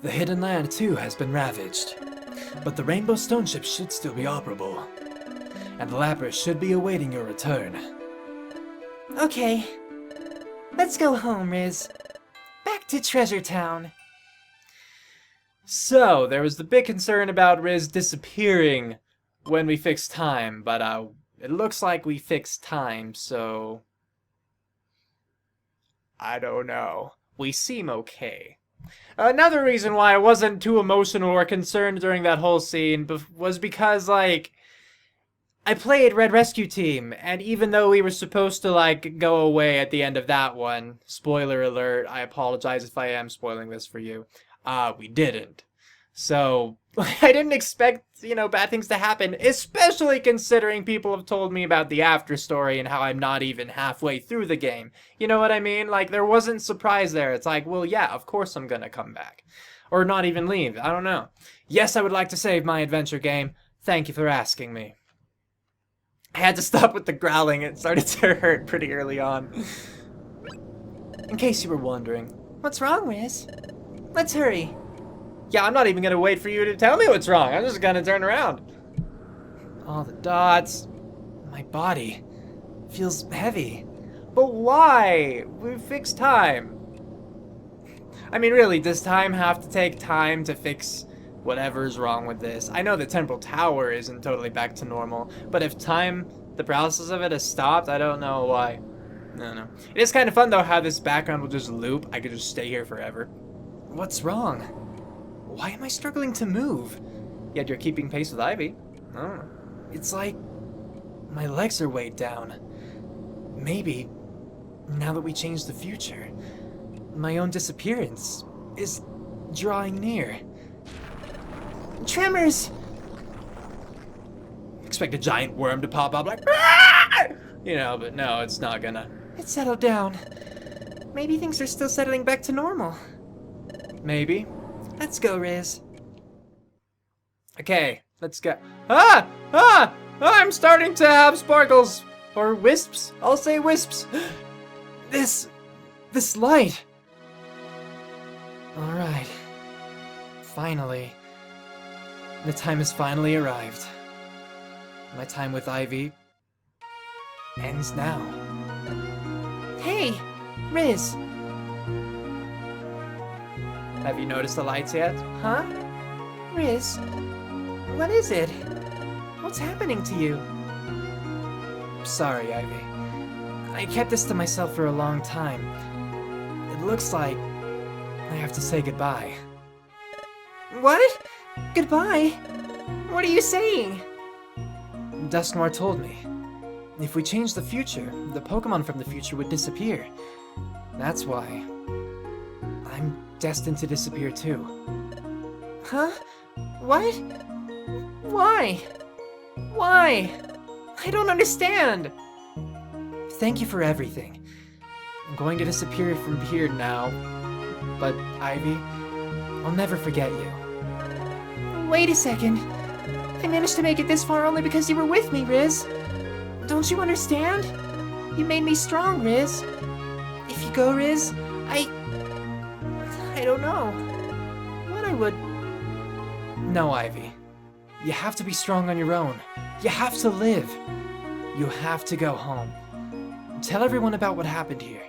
The Hidden Land, too, has been ravaged. But the Rainbow Stone ship should still be operable. And the Lapras should be awaiting your return. Okay. Let's go home, Riz. Back to Treasure Town. So, there was the big concern about Riz disappearing when we fixed time, but it looks like we fixed time, so I don't know. We seem okay. Another reason why I wasn't too emotional or concerned during that whole scene was because, like, I played Red Rescue Team, and even though we were supposed to, like, go away at the end of that one, spoiler alert, I apologize if I am spoiling this for you, we didn't. So, I didn't expect, bad things to happen, especially considering people have told me about the after story and how I'm not even halfway through the game. You know what I mean? Like, there wasn't surprise there. It's like, well, yeah, of course I'm gonna come back. Or not even leave. I don't know. Yes, I would like to save my adventure game. Thank you for asking me. I had to stop with the growling. It started to hurt pretty early on. In case you were wondering. What's wrong, Riz? Let's hurry. Yeah, I'm not even gonna wait for you to tell me what's wrong. I'm just gonna turn around. All the dots. My body feels heavy. But why? We fixed time. I mean, really, does time have to take time to fix whatever's wrong with this? I know the Temporal Tower isn't totally back to normal, but if time, the process of it has stopped, I don't know why. I don't know. It is kind of fun, though, how this background will just loop. I could just stay here forever. What's wrong? Why am I struggling to move? Yet you're keeping pace with Ivy. Oh. It's like my legs are weighed down. Maybe, now that we changed the future, my own disappearance is drawing near. Tremors! Expect a giant worm to pop up like, "Ah!" But no, it's not gonna. It settled down. Maybe things are still settling back to normal. Maybe. Let's go, Riz. Okay, let's go. I'm starting to have sparkles. Or wisps. I'll say wisps. This light. Alright. Finally. The time has finally arrived. My time with Ivy ends now. Hey, Riz. Have you noticed the lights yet? Huh? Riz? What is it? What's happening to you? Sorry, Ivy. I kept this to myself for a long time. It looks like I have to say goodbye. What? Goodbye? What are you saying? Dusknoir told me. If we changed the future, the Pokemon from the future would disappear. That's why I'm destined to disappear too. Huh? What? Why? Why? I don't understand. Thank you for everything. I'm going to disappear from here now. But, Ivy, I'll never forget you. Wait a second. I managed to make it this far only because you were with me, Riz. Don't you understand? You made me strong, Riz. If you go, Riz, I don't know what I would. No, Ivy. You have to be strong on your own. You have to live. You have to go home. Tell everyone about what happened here,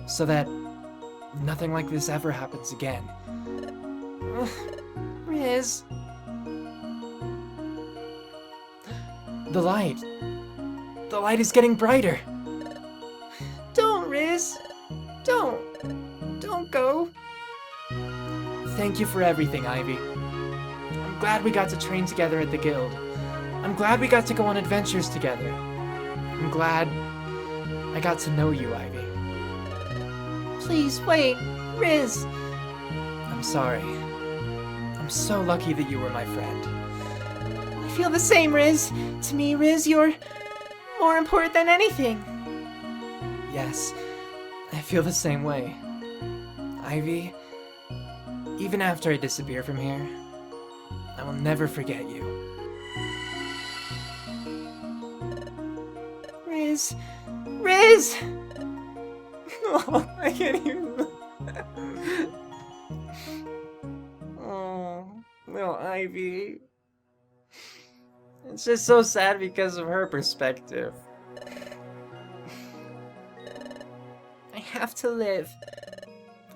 so that nothing like this ever happens again. Riz. The light. The light is getting brighter. Don't, Riz. Don't go. Thank you for everything, Ivy. I'm glad we got to train together at the guild. I'm glad we got to go on adventures together. I'm glad I got to know you, Ivy. Please, wait. Riz. I'm sorry. I'm so lucky that you were my friend. I feel the same, Riz. To me, Riz, you're more important than anything. Yes, I feel the same way. Ivy, even after I disappear from here, I will never forget you. Riz. Riz! Oh, I can't even. Little Ivy. It's just so sad because of her perspective. I have to live.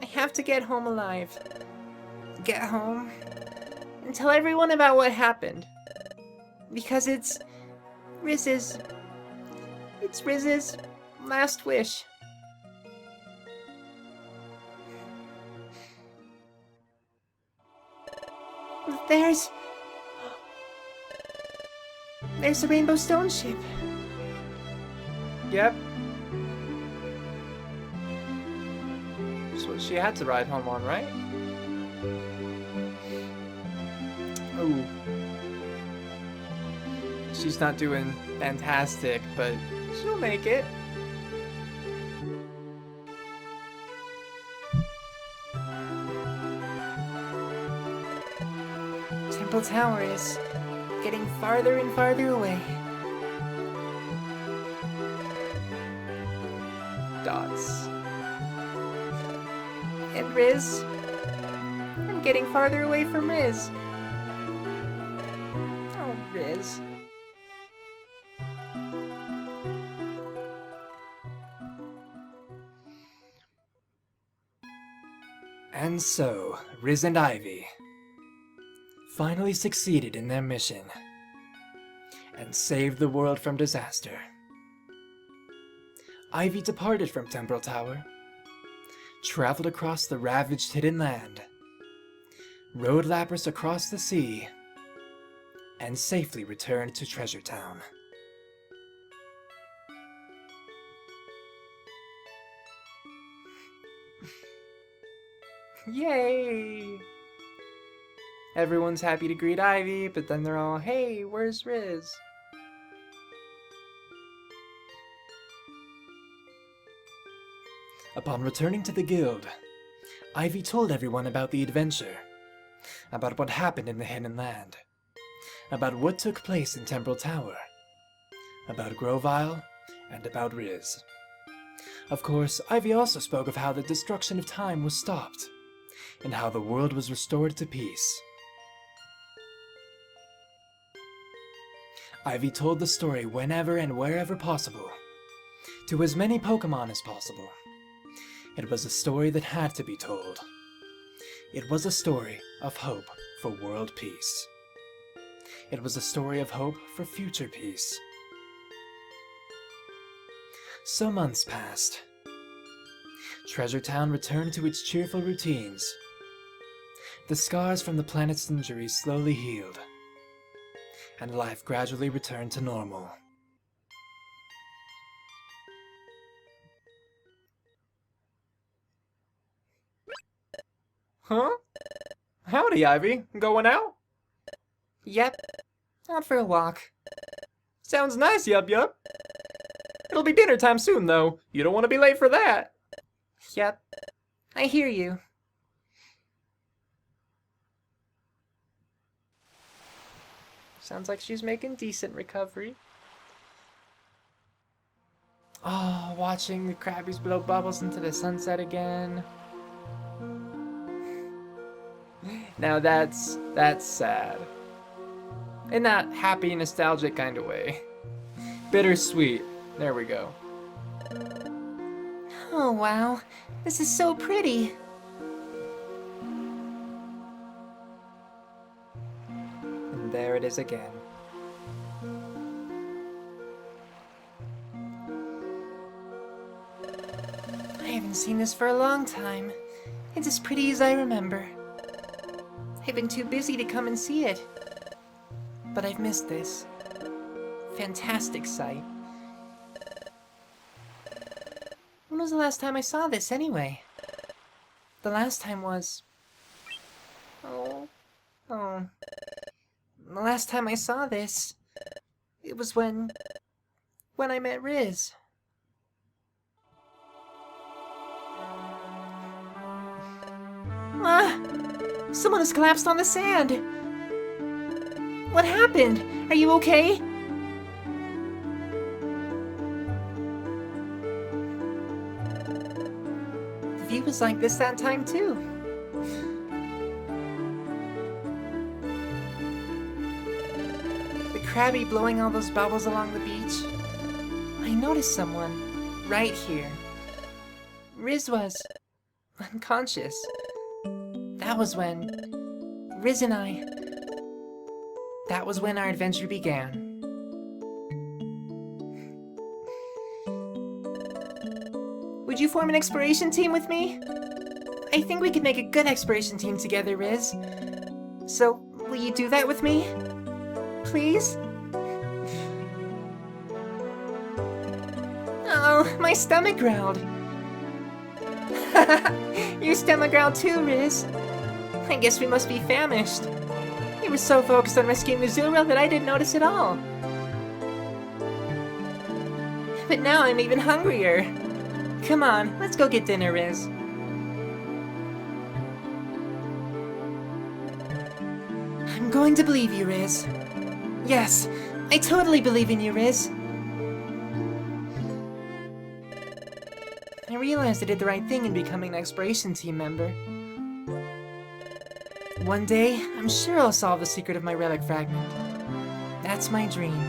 I have to get home alive. Get home and tell everyone about what happened. Because it's Riz's last wish. There's a Rainbow Stone ship. Yep. That's what she had to ride home on, right? Oh. She's not doing fantastic, but she'll make it. Temporal Tower is getting farther and farther away. Dots. And Riz, I'm getting farther away from Riz. Oh, Riz. And so, Riz and Ivy finally succeeded in their mission and saved the world from disaster. Ivy departed from Temporal Tower, traveled across the ravaged hidden land, rode Lapras across the sea, and safely returned to Treasure Town. Yay! Everyone's happy to greet Ivy, but then they're all, hey, where's Riz? Upon returning to the guild, Ivy told everyone about the adventure, about what happened in the Hidden Land, about what took place in Temporal Tower, about Grovyle, and about Riz. Of course, Ivy also spoke of how the destruction of time was stopped, and how the world was restored to peace. Ivy told the story whenever and wherever possible, to as many Pokémon as possible. It was a story that had to be told. It was a story of hope for world peace. It was a story of hope for future peace. So months passed. Treasure Town returned to its cheerful routines. The scars from the planet's injuries slowly healed, and life gradually returned to normal. Huh? Howdy, Ivy. Going out? Yep, out for a walk. Sounds nice, yup. It'll be dinner time soon, though. You don't want to be late for that. Yep, I hear you. Sounds like she's making decent recovery. Oh, watching the crabbies blow bubbles into the sunset again. Now that's sad. In that happy, nostalgic kind of way. Bittersweet. There we go. Oh, wow. This is so pretty. And there it is again. I haven't seen this for a long time. It's as pretty as I remember. I've been too busy to come and see it. But I've missed this. Fantastic sight. When was the last time I saw this, anyway? The last time was... Oh. The last time I saw this... It was when I met Riz. Ah! Someone has collapsed on the sand! What happened? Are you okay? The view was like this that time, too. Krabby blowing all those bubbles along the beach, I noticed someone right here. Riz was unconscious. That was when Riz and I... That was when our adventure began. Would you form an exploration team with me? I think we could make a good exploration team together, Riz. So, will you do that with me? Please? Oh, my stomach growled. Your stomach growled too, Riz. I guess we must be famished. You were so focused on rescuing Missoula that I didn't notice at all. But now I'm even hungrier. Come on, let's go get dinner, Riz. I'm going to believe you, Riz. Yes, I totally believe in you, Riz. I realized I did the right thing in becoming an exploration team member. One day, I'm sure I'll solve the secret of my relic fragment. That's my dream.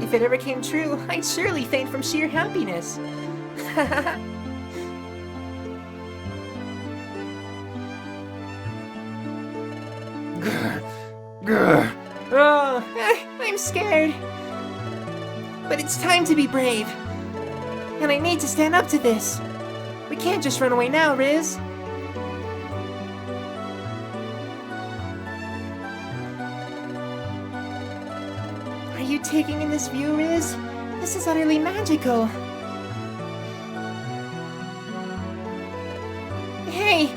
If it ever came true, I'd surely faint from sheer happiness. Oh, I'm scared. But it's time to be brave. And I need to stand up to this. We can't just run away now, Riz. Are you taking in this view, Riz? This is utterly magical. Hey!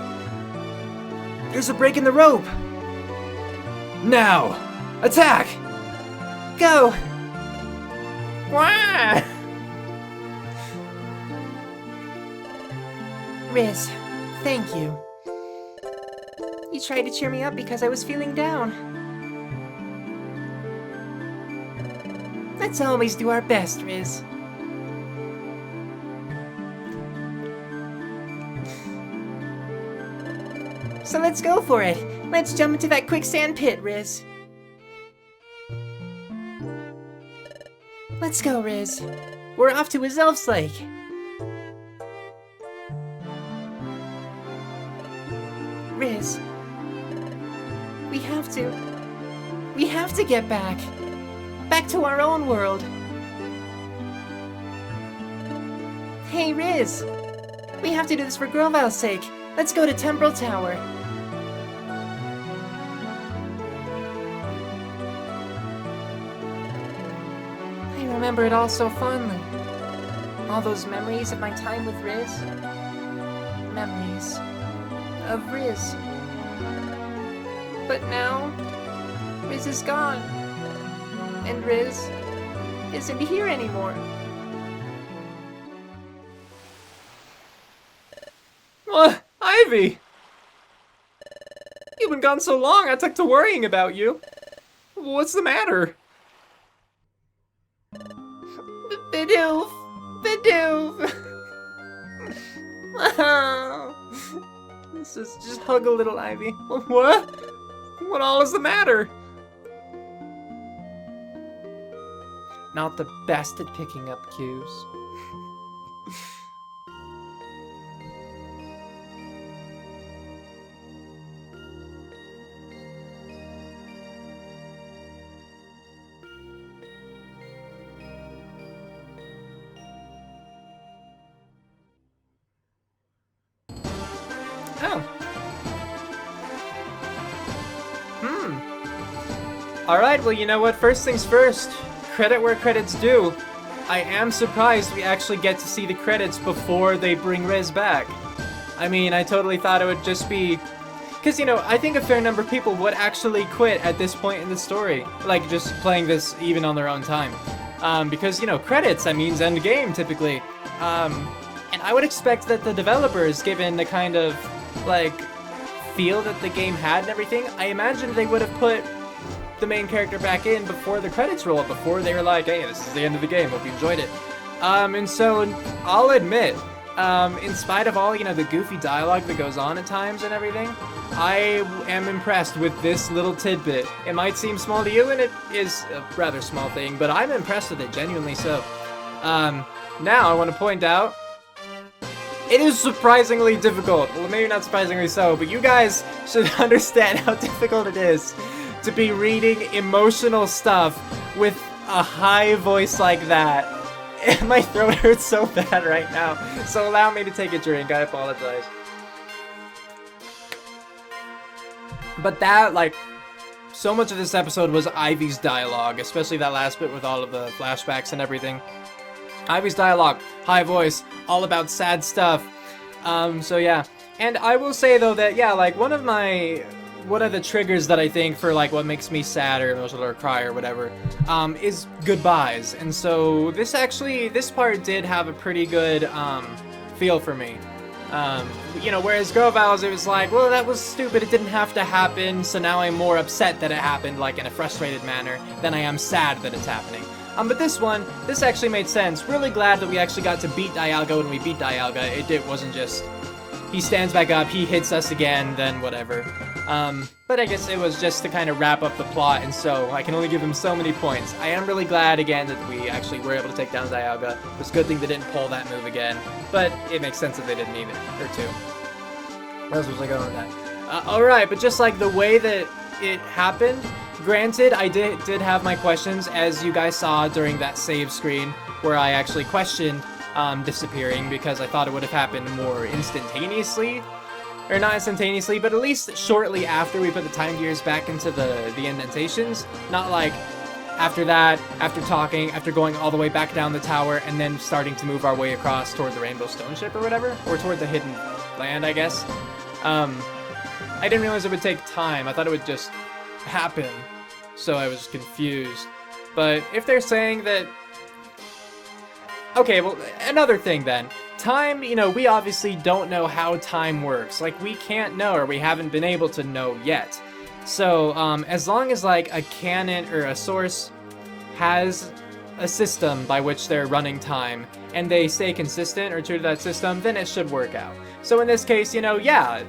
There's a break in the rope! Now! Attack! Go! Wah! Riz, thank you. You tried to cheer me up because I was feeling down. Let's always do our best, Riz. So let's go for it. Let's jump into that quicksand pit, Riz. Let's go, Riz. We're off to Azelf's Lake. Riz. We have to get back. Back to our own world. Hey, Riz. We have to do this for Groval's sake. Let's go to Temporal Tower. I remember it all so fondly. All those memories of my time with Riz. Memories of Riz. But now, Riz is gone. And Riz isn't here anymore. What? Ivy! You've been gone so long, I took to worrying about you. What's the matter? Bidoof! Bidoof! Just hug a little, Ivy. What? What all is the matter? Not the best at picking up cues. Oh. Alright, well, you know what? First things first. Credit where credit's due. I am surprised we actually get to see the credits before they bring Riz back. I mean, I totally thought it would just be... Because, you know, I think a fair number of people would actually quit at this point in the story. Like, just playing this even on their own time. Because, you know, credits, that means end game, typically. And I would expect that the developers, given the kind of, like, feel that the game had and everything, I imagine they would have put the main character back in before the credits roll, before they were like, hey, this is the end of the game, hope you enjoyed it. And so, I'll admit, in spite of all, the goofy dialogue that goes on at times and everything, I am impressed with this little tidbit. It might seem small to you, and it is a rather small thing, but I'm impressed with it, genuinely so. Now I want to point out, it is surprisingly difficult. Well, maybe not surprisingly so, but you guys should understand how difficult it is to be reading emotional stuff with a high voice like that. And my throat hurts so bad right now, so allow me to take a drink. I apologize. But that, like, so much of this episode was Ivy's dialogue, especially that last bit with all of the flashbacks and everything. Ivy's dialogue, high voice, all about sad stuff. So yeah. And I will say though that, yeah, like one of the triggers that I think for like what makes me sad or emotional or cry or whatever, is goodbyes. And so this part did have a pretty good, feel for me. Whereas Girl Vows, it was like, well, that was stupid, it didn't have to happen, so now I'm more upset that it happened, like in a frustrated manner, than I am sad that it's happening. But this actually made sense. Really glad that we actually got to beat Dialga when we beat Dialga. It wasn't just, he stands back up, he hits us again, then whatever. But I guess it was just to kind of wrap up the plot, and so I can only give him so many points. I am really glad, again, that we actually were able to take down Dialga. It was a good thing they didn't pull that move again, but it makes sense that they didn't either, or two. Where else was I going with that? Alright, but just like the way that it happened, granted, I did have my questions, as you guys saw during that save screen, where I actually questioned disappearing, because I thought it would have happened more instantaneously. Or not instantaneously, but at least shortly after we put the time gears back into the indentations. Not like after that, after going all the way back down the tower, and then starting to move our way across toward the Rainbow Stone Ship or whatever, or toward the hidden land, I guess. I didn't realize it would take time. I thought it would just happen, so I was confused. But if they're saying that... Okay, well, another thing then. Time, we obviously don't know how time works. Like, we can't know, or we haven't been able to know yet. So, as long as, like, a canon or a source has a system by which they're running time, and they stay consistent or true to that system, then it should work out. So in this case, yeah,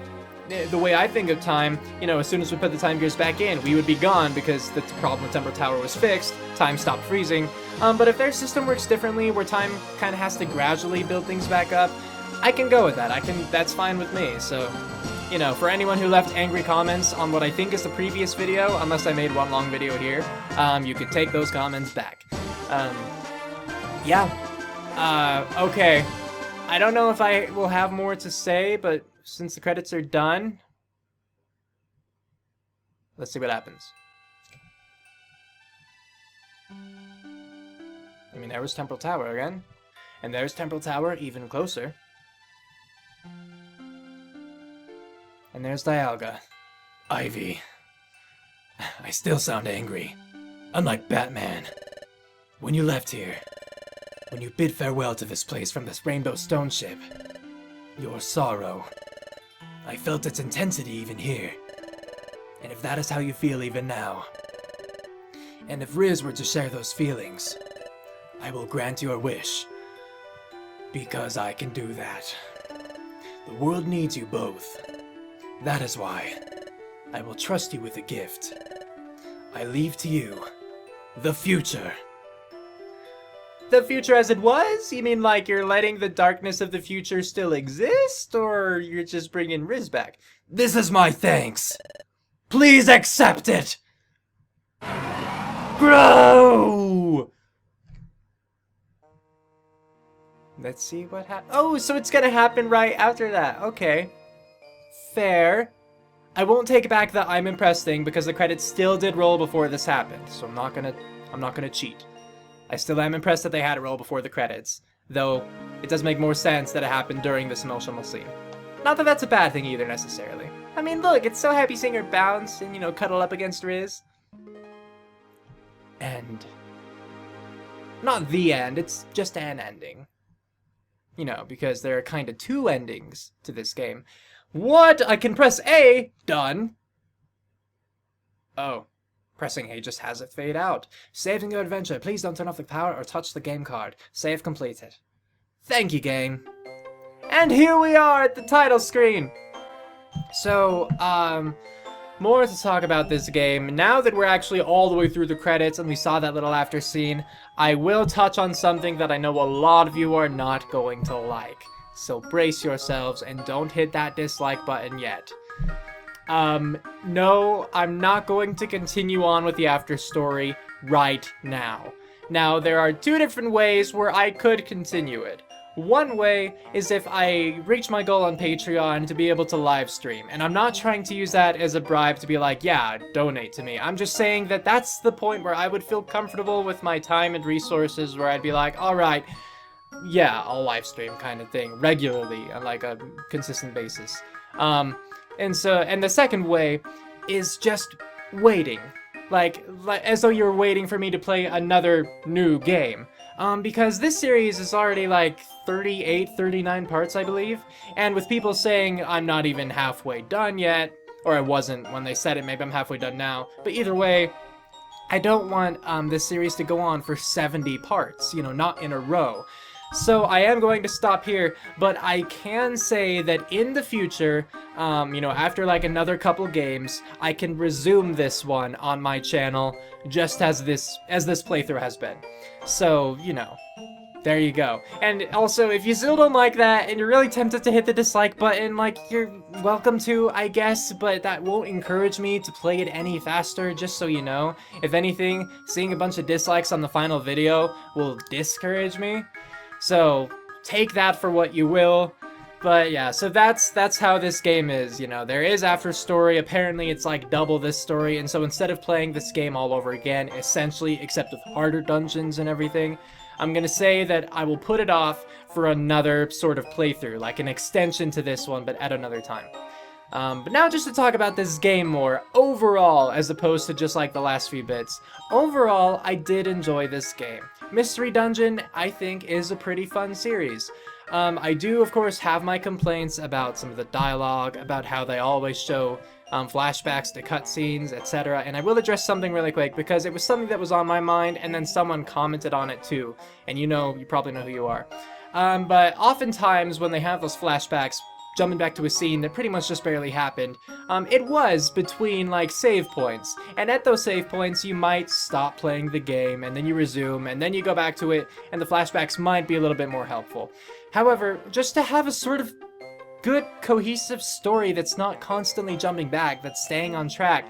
the way I think of time, as soon as we put the time gears back in, we would be gone because the problem with Temporal Tower was fixed, time stopped freezing. But if their system works differently, where time kind of has to gradually build things back up, I can go with that. That's fine with me. So, for anyone who left angry comments on what I think is the previous video, unless I made one long video here, you could take those comments back. Yeah. Okay. I don't know if I will have more to say, but since the credits are done, let's see what happens. I mean, there was Temporal Tower again. And there's Temporal Tower even closer. And there's Dialga. Ivy. I still sound angry. Unlike Batman. When you left here, when you bid farewell to this place from this Rainbow Stone Ship, your sorrow, I felt its intensity even here. And if that is how you feel even now, and if Riz were to share those feelings, I will grant your wish, because I can do that. The world needs you both. That is why I will trust you with a gift. I leave to you the future. The future as it was? You mean like you're letting the darkness of the future still exist, or you're just bringing Riz back? This is my thanks. Please accept it. Grow! Let's see what happens. Oh, so it's gonna happen right after that. Okay. Fair. I won't take back the I'm impressed thing because the credits still did roll before this happened. So I'm not gonna cheat. I still am impressed that they had it roll before the credits. Though, it does make more sense that it happened during this emotional scene. Not that that's a bad thing either, necessarily. I mean, look, it's so happy seeing her bounce and, cuddle up against Riz. And... not the end, it's just an ending. Because there are kind of two endings to this game. What? I can press A! Done. Oh. Pressing A just has it fade out. Saving your adventure. Please don't turn off the power or touch the game card. Save completed. Thank you, game. And here we are at the title screen. So, more to talk about this game. Now that we're actually all the way through the credits and we saw that little after scene, I will touch on something that I know a lot of you are not going to like. So brace yourselves and don't hit that dislike button yet. No, I'm not going to continue on with the after story right now. Now, there are two different ways where I could continue it. One way is if I reach my goal on Patreon to be able to live stream, and I'm not trying to use that as a bribe to be like, yeah, donate to me. I'm just saying that that's the point where I would feel comfortable with my time and resources, where I'd be like, alright, yeah, I'll live stream kind of thing, regularly, on like a consistent basis. And the second way is just waiting. Like as though you're waiting for me to play another new game. Because this series is already like 38, 39 parts, I believe. And with people saying I'm not even halfway done yet, or I wasn't when they said it, maybe I'm halfway done now. But either way, I don't want this series to go on for 70 parts, not in a row. So I am going to stop here, but I can say that in the future, after like another couple games, I can resume this one on my channel, just as this playthrough has been. So, there you go. And also, if you still don't like that, and you're really tempted to hit the dislike button, like, you're welcome to, I guess, but that won't encourage me to play it any faster, just so you know. If anything, seeing a bunch of dislikes on the final video will discourage me. So, take that for what you will. But yeah, so that's how this game is, There is after story. Apparently it's like double this story, and so instead of playing this game all over again, essentially, except with harder dungeons and everything, I'm gonna say that I will put it off for another sort of playthrough, like an extension to this one, but at another time. But now just to talk about this game more, overall, as opposed to just like the last few bits. Overall, I did enjoy this game. Mystery Dungeon, I think, is a pretty fun series. I do, of course, have my complaints about some of the dialogue, about how they always show flashbacks to cutscenes, etc. And I will address something really quick, because it was something that was on my mind, and then someone commented on it too. And you probably know who you are. But oftentimes, when they have those flashbacks, jumping back to a scene that pretty much just barely happened, it was between, like, save points. And at those save points, you might stop playing the game, and then you resume, and then you go back to it, and the flashbacks might be a little bit more helpful. However, just to have a sort of good, cohesive story that's not constantly jumping back, that's staying on track,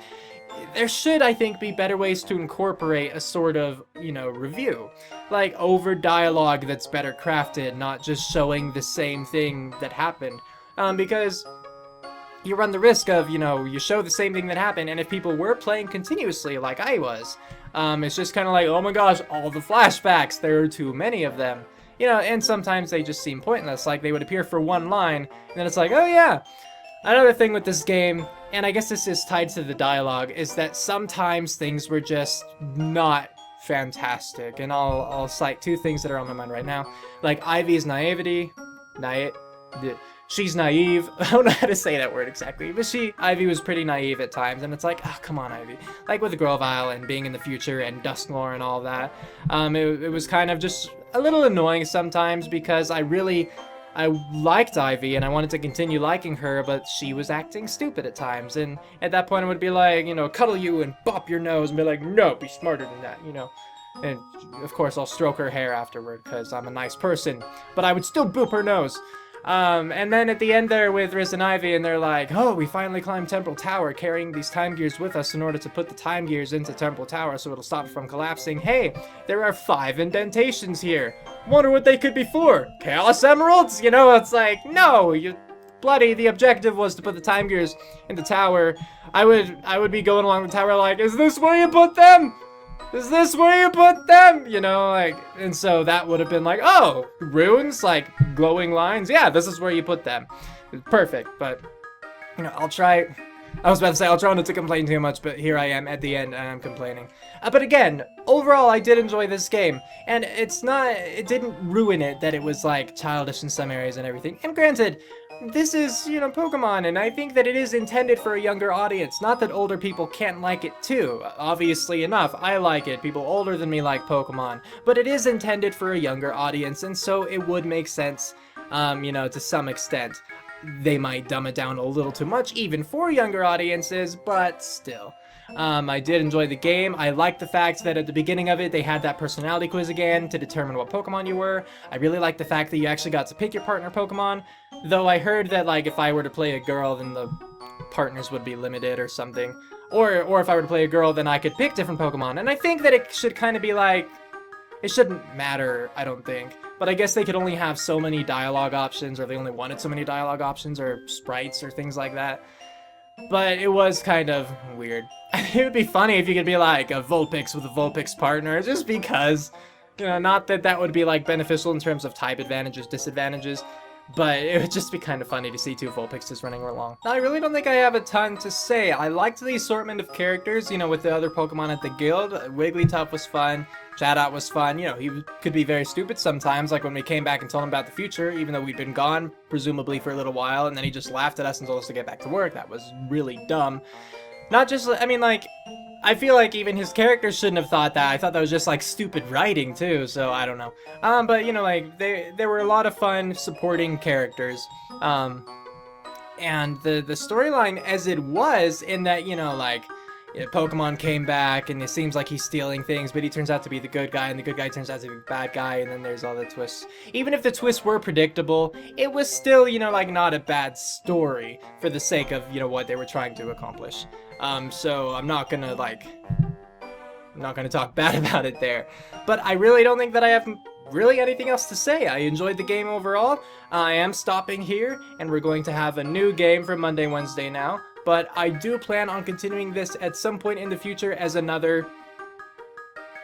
there should, I think, be better ways to incorporate a sort of, review. Like, over dialogue that's better crafted, not just showing the same thing that happened. Because you run the risk of, you show the same thing that happened, and if people were playing continuously like I was, it's just kind of like, oh my gosh, all the flashbacks, there are too many of them. And sometimes they just seem pointless, like they would appear for one line, and then it's like, oh yeah. Another thing with this game, and I guess this is tied to the dialogue, is that sometimes things were just not fantastic, and I'll cite two things that are on my mind right now. Like Ivy's naivety, she's naive. I don't know how to say that word exactly, but Ivy was pretty naive at times, and it's like, oh, come on, Ivy. Like with the Grovile and being in the future and Dusklore and all that, it was kind of just a little annoying sometimes, because I liked Ivy and I wanted to continue liking her, but she was acting stupid at times, and at that point I would be like, cuddle you and bop your nose and be like, no, be smarter than that, And of course I'll stroke her hair afterward, because I'm a nice person, but I would still boop her nose. And then at the end there with Riz and Ivy, and they're like, oh, we finally climbed Temporal Tower, carrying these time gears with us in order to put the time gears into Temporal Tower so it'll stop it from collapsing. Hey, there are 5 indentations here. Wonder what they could be for. Chaos Emeralds? It's like, no, the objective was to put the time gears in the tower. I would be going along the tower like, is this where you put them? Is this where you put them? And so that would have been like, oh, runes, like glowing lines. Yeah, this is where you put them. Perfect. But, I'll try not to complain too much, but here I am at the end and I'm complaining. But again, overall, I did enjoy this game. And it didn't ruin it that it was like childish in some areas and everything. And granted, this is, Pokemon, and I think that it is intended for a younger audience. Not that older people can't like it too. Obviously enough, I like it. People older than me like Pokemon. But it is intended for a younger audience, and so it would make sense You know, to some extent. They might dumb it down a little too much, even for younger audiences, but still. I did enjoy the game. I liked the fact that at the beginning of it, they had that personality quiz again to determine what Pokemon you were. I really liked the fact that you actually got to pick your partner Pokemon, though I heard that, like, if I were to play a girl, then the partners would be limited or something. Or if I were to play a girl, then I could pick different Pokemon. And I think that it should kind of be like, it shouldn't matter, I don't think. But I guess they could only have so many dialogue options, or they only wanted so many dialogue options, or sprites, or things like that. But it was kind of weird. It would be funny if you could be like a Vulpix with a Vulpix partner, just because. You know, not that that would be like beneficial in terms of type advantages, disadvantages, but it would just be kind of funny to see two Vulpixes running along. Now, I really don't think I have a ton to say. I liked the assortment of characters, you know, with the other Pokemon at the guild. Wigglytuff was fun. Chatot was fun. You know, he could be very stupid sometimes, like when we came back and told him about the future, even though we'd been gone, presumably for a little while, and then he just laughed at us and told us to get back to work. That was really dumb. Not just, I mean, like, I feel like even his characters shouldn't have thought that. I thought that was just, like, stupid writing, too, so I don't know. But, you know, like, there were a lot of fun supporting characters. And the storyline as it was, in that, you know, like, Pokemon came back, and it seems like he's stealing things, but he turns out to be the good guy, and the good guy turns out to be the bad guy, and then there's all the twists. Even if the twists were predictable, it was still, you know, like, not a bad story for the sake of, you know, what they were trying to accomplish. So I'm not gonna talk bad about it there. But I really don't think that I have really anything else to say. I enjoyed the game overall. I am stopping here, and we're going to have a new game for Monday, Wednesday now. But I do plan on continuing this at some point in the future as another,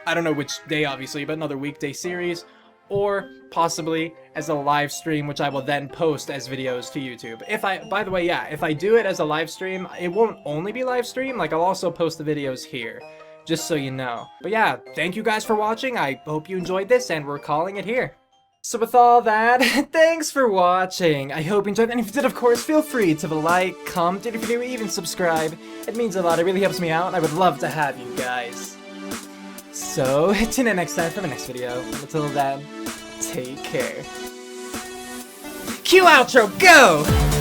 I don't know which day obviously, but another weekday series, or possibly as a live stream, which I will then post as videos to YouTube. By the way, yeah, if I do it as a live stream, it won't only be live stream, like I'll also post the videos here, just so you know. But yeah, thank you guys for watching. I hope you enjoyed this, and we're calling it here. So with all that, thanks for watching. I hope you enjoyed, and if you did, of course, feel free to like, comment, and if you do, even subscribe. It means a lot, it really helps me out, and I would love to have you guys. So, tune in next time for my next video. Until then, take care. Cue outro, go!